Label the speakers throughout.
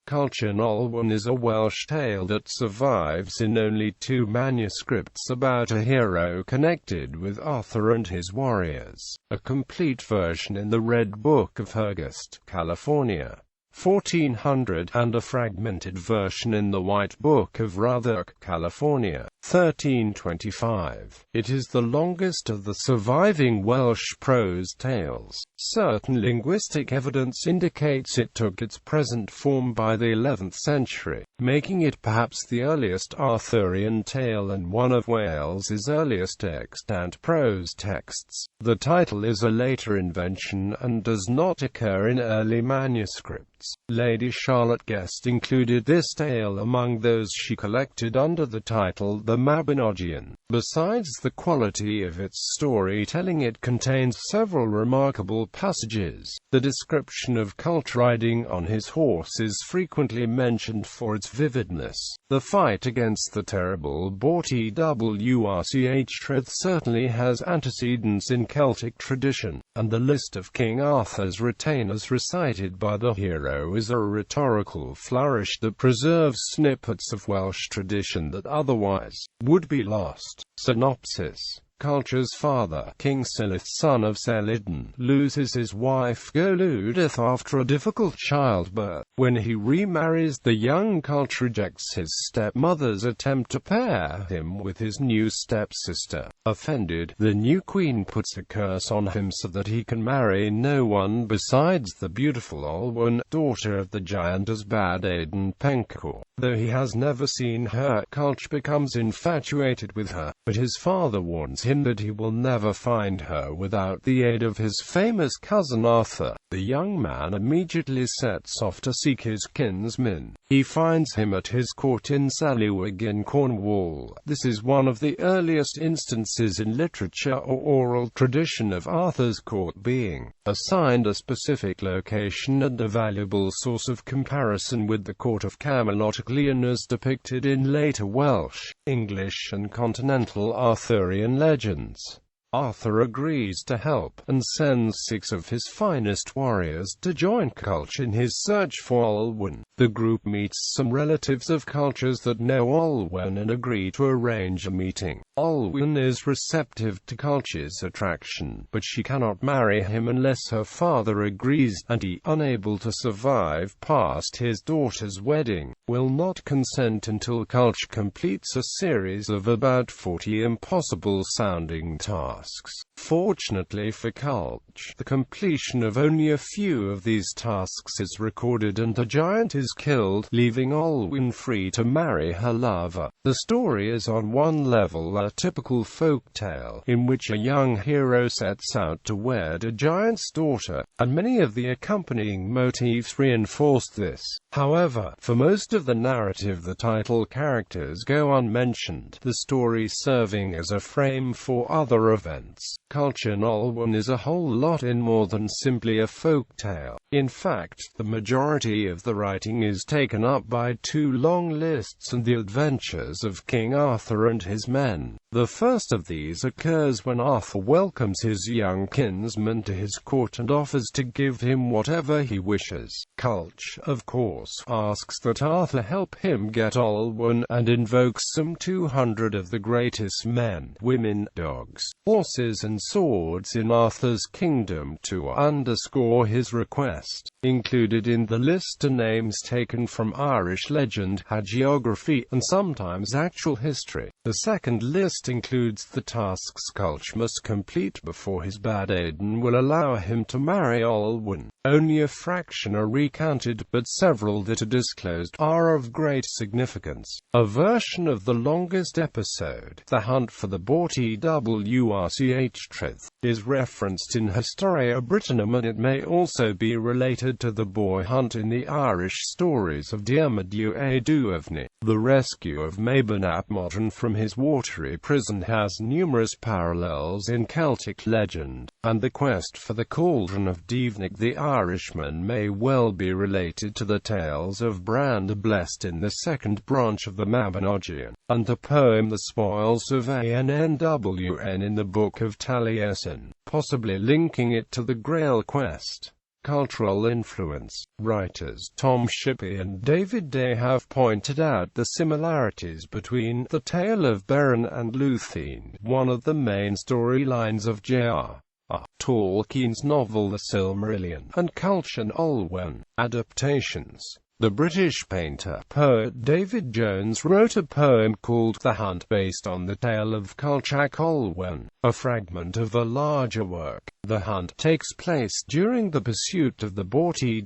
Speaker 1: Culhwch and Olwen is a Welsh tale that survives in only 2 manuscripts about a hero connected with Arthur and his warriors. A complete version in the Red Book of Hergest, California, 1400, and a fragmented version in the White Book of Rhydderch, California, 1325. It is the longest of the surviving Welsh prose tales. Certain linguistic evidence indicates it took its present form by the 11th century, making it perhaps the earliest Arthurian tale and one of Wales's earliest extant prose texts. The title is a later invention and does not occur in early manuscripts. Lady Charlotte Guest included this tale among those she collected under the title The Mabinogion. Besides the quality of its storytelling, it contains several remarkable passages. The description of Culhwch riding on his horse is frequently mentioned for its vividness. The fight against the terrible Twrch certainly has antecedents in Celtic tradition, and the list of King Arthur's retainers recited by the hero is a rhetorical flourish that preserves snippets of Welsh tradition that otherwise would be lost. Synopsis. Culhwch's father, King Silith, son of Selydon, loses his wife Goludith after a difficult childbirth. When he remarries, the young Culhwch rejects his stepmother's attempt to pair him with his new stepsister. Offended, the new queen puts a curse on him so that he can marry no one besides the beautiful Olwen, daughter of the giant Ysbaddaden Pencawr. Though he has never seen her, Culhwch becomes infatuated with her, but his father warns him that he will never find her without the aid of his famous cousin Arthur. The young man immediately sets off to seek his kinsman. He finds him at his court in Culhwch in Cornwall. This is one of the earliest instances in literature or oral tradition of Arthur's court being assigned a specific location and a valuable source of comparison with the court of Camelot as depicted in later Welsh, English and continental Arthurian legends. Arthur agrees to help, and sends 6 of his finest warriors to join Culhwch in his search for Olwen. The group meets some relatives of Culhwch's that know Olwen and agree to arrange a meeting. Olwen is receptive to Culhwch's attraction, but she cannot marry him unless her father agrees, and he, unable to survive past his daughter's wedding, will not consent until Culhwch completes a series of about 40 impossible-sounding tasks. Fortunately for Culhwch, the completion of only a few of these tasks is recorded and the giant is killed, leaving Olwen free to marry her lover. The story is on one level a typical folk tale, in which a young hero sets out to wed a giant's daughter, and many of the accompanying motifs reinforce this. However, for most of the narrative the title characters go unmentioned, the story serving as a frame for other events. Culhwch and Olwen is a whole lot in more than simply a folk tale. In fact, the majority of the writing is taken up by 2 long lists and the adventures of King Arthur and his men. The first of these occurs when Arthur welcomes his young kinsman to his court and offers to give him whatever he wishes. Culhwch, of course, asks that Arthur help him get Olwen, and invokes some 200 of the greatest men, women, dogs, horses and swords in Arthur's kingdom to underscore his request. Included in the list are names taken from Irish legend, hagiography, and sometimes actual history. The second list includes the tasks Culhwch must complete before his Ysbaddaden will allow him to marry Olwen. Only a fraction are recounted, but several that are disclosed are of great significance. A version of the longest episode, The Hunt for the Twrch, is referenced in Historia Brittonum, and it may also be related to the boy hunt in the Irish stories of Diarmaid a Duhavne. The rescue of Mabon ap Modron from his watery prison has numerous parallels in Celtic legend, and the quest for the cauldron of Dyfnwch the Irishman may well be related to the tales of Bran the Blessed in the second branch of the Mabinogion, and the poem The Spoils of Annwn in the Book of Taliesin, possibly linking it to the Grail quest. cultural influence. Writers Tom Shippey and David Day have pointed out the similarities between The Tale of Beren and Lúthien, one of the main storylines of J.R. Tolkien's novel The Silmarillion, and Culhwch and Olwen adaptations. The British painter-poet David Jones wrote a poem called The Hunt based on the tale of Culhwch and Olwen, a fragment of a larger work. The Hunt takes place during the pursuit of the boar Twrch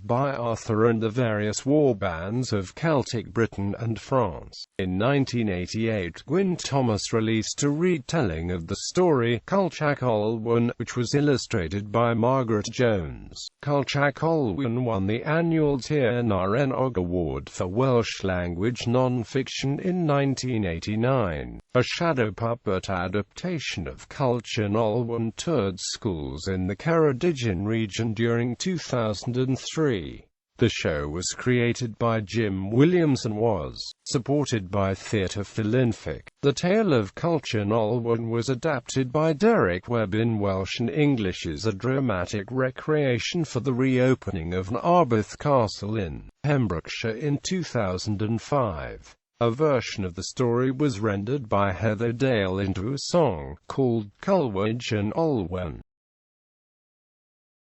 Speaker 1: by Arthur and the various warbands of Celtic Britain and France. In 1988, Gwyn Thomas released a retelling of the story, Culhwch and Olwen, which was illustrated by Margaret Jones. Culhwch and Olwen won the annual Tír na Renog Award for Welsh language non-fiction in 1989. A shadow puppet adaptation of Culhwch and Olwen toured schools in the Ceredigion region during 2003. The show was created by Jim Williams and was supported by Theatre Philanthropic. The Tale of Culhwch and Olwen was adapted by Derek Webb in Welsh and English as a dramatic recreation for the reopening of Narberth Castle in Pembrokeshire in 2005. A version of the story was rendered by Heather Dale into a song called Culhwch and Olwen.